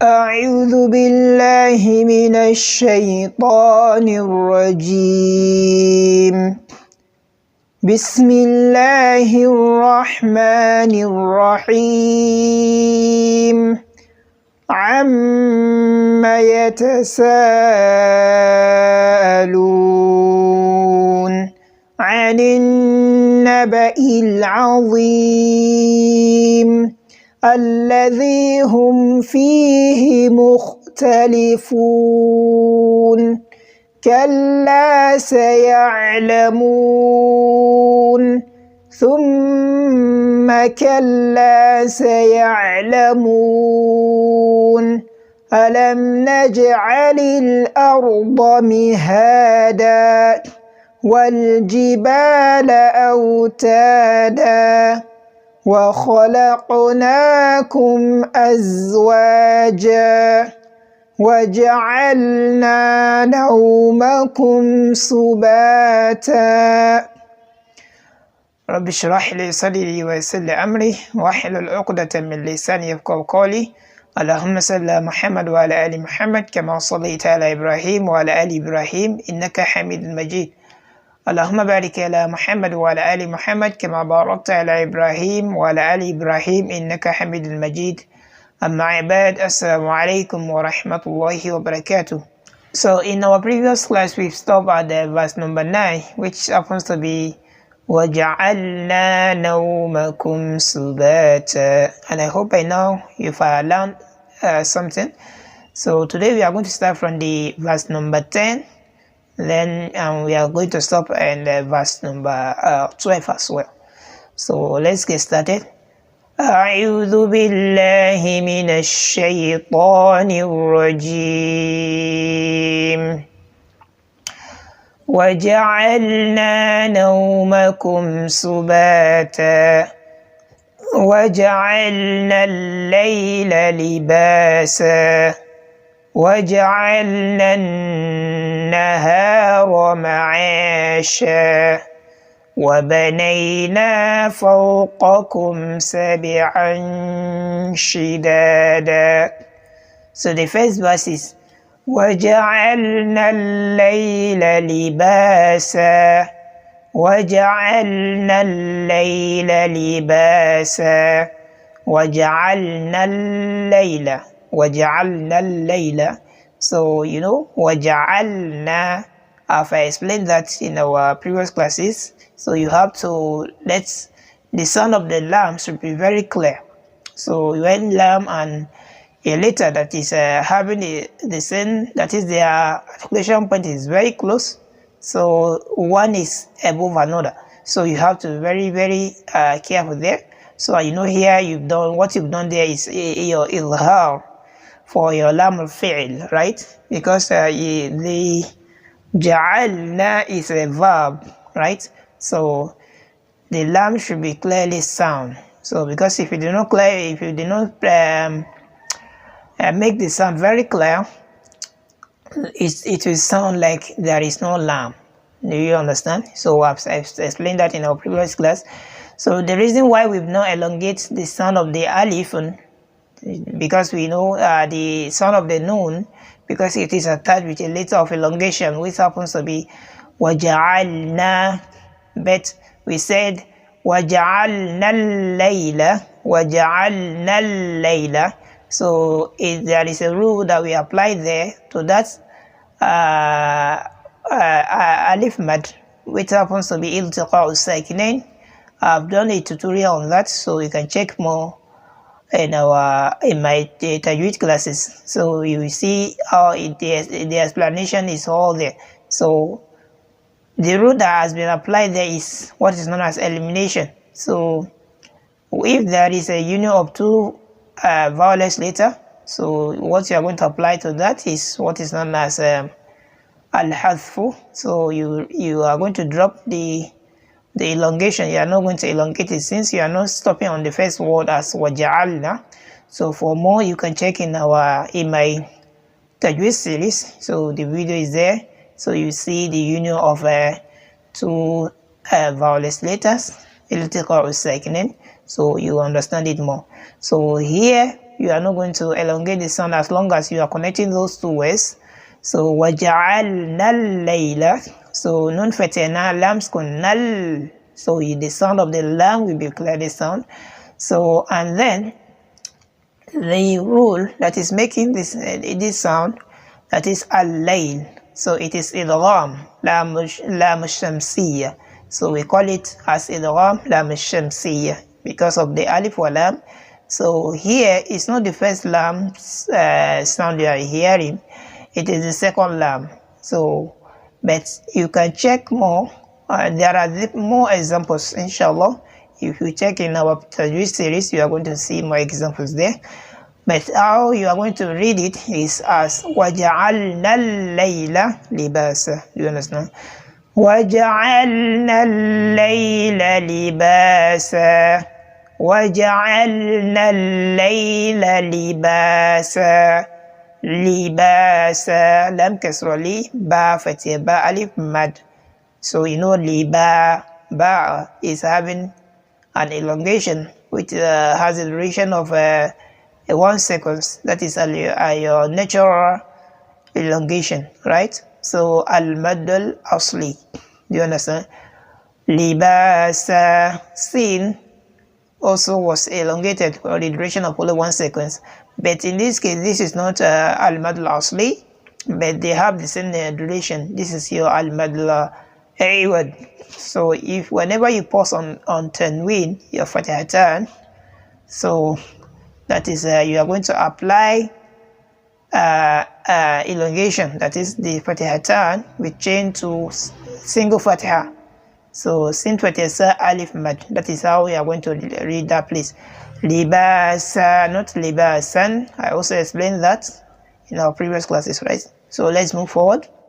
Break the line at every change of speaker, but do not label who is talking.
أعوذ بالله من الشيطان الرجيم. بسم الله الرحمن الرحيم. عما يتساءلون عن النبأ العظيم الذي هم فيه مختلفون كلا سيعلمون ثم كلا سيعلمون ألم نجعل الأرض مهادا والجبال أوتادا وخلقناكم أزواجا وجعلنا نومكم سباتا رب اشرح لي صدري ويسر لي أمري واحلل عقدة من لساني يفقهوا قولي. اللهم صل على محمد وعلى آل محمد كما صليت على إبراهيم وعلى آل إبراهيم إنك حميد مجيد. اللهم بارك على محمد وعلى آل محمد كما باركت على إبراهيم وعلى آل إبراهيم إنك حميد مجيد. أما عباد, Assalamu alaikum wa rahmatullahi wa barakatuh. So in our previous class we've stopped at the verse number 9, which happens to be وَجَعَلْنَا نَوْمَكُمْ سُبَاتًا, and I hope by now you've learned something. So today we are going to start from the verse number 10. Then we are going to stop in verse number 12 as well. So let's get started. أعوذ بالله من الشيطان الرجيم. وجعلنا نومكم سباتا وجعلنا الليل لباسا وجعلنا النهار معاشا وبنينا فوقكم سبعا شدادا. So the first verse is وجعلنا الليل لباسا وجعلنا الليل لباسا وجعلنا الليل. So you know وجعلنا, I've explained that in our previous classes. So you have to let the sound of the lam should be very clear. So when lam and a letter that is having the same, that is their articulation point is very close, so one is above another. So you have to be very, very careful there. So you know here what you've done there is your ilhar for your lam al-fi'l, right? Because the ja'alna is a verb, right? So the lam should be clearly sound. So because if you do not make the sound very clear, it will sound like there is no lam. Do you understand? So I've explained that in our previous class. So the reason why we've not elongate the sound of the alif, because we know the sound of the noon, because it is attached with a letter of elongation, which happens to be waja'alna, but we said waja'alna al-layla. So there is a rule that we apply there to that alif mad, which happens to be iltiqa'u sakinain. I've done a tutorial on that, so you can check more in my tajweed classes. So you will see how the explanation is all there. So the rule that has been applied there is what is known as elimination. So if there is a union of two vowels later, so what you are going to apply to that is what is known as al-hadfu. So you are going to drop the elongation. You are not going to elongate it, since you are not stopping on the first word as waja'alna. So for more, you can check in my tajweed series. So the video is there. So you see the union of two vowels letters, iltiqa'u sakinain. So you understand it more. So here you are not going to elongate the sound as long as you are connecting those two words. So وَجَعَلْنَا اللَّيْلَ. So nun fatena lam skun nal. So the sound of the lam will be clearly sound. So and then the rule that is making this sound, that is al-layl. So it is idgham lam shamsiyya. So we call it as idgham lam shamsiyya because of the alif wa lam. So here it's not the first lam sound you are hearing, it is the second lam. So but you can check more. There are more examples, inshallah. If you check in our Tajweed series, you are going to see more examples there. But how you are going to read it is as وَجَعَلْنَا اللَّيْلَ لِبَاسًا. Do you understand? وَجَعَلْنَا اللَّيْلَ لِبَاسًا. وَجَعَلْنَا اللَّيْلَ لِبَاسًا. Libasa lam kasra li ba fatih ba alif mad. So you know liba ba is having an elongation which has a duration of 1 second. That is your natural elongation, right? So al madal asli. Do you understand? Libasa sin also was elongated for the duration of only 1 second. But in this case, this is not al-madl asli, but they have the same duration. This is your al-madl awad. So if whenever you pause on tanween, your fatihatan, so that is you are going to apply elongation. That is the fatihatan with chain to single fatihah. So sin fatihah alif mad. That is how we are going to read that, please. Libasa, not libasan. I also explained that in our previous classes, right? So let's move forward.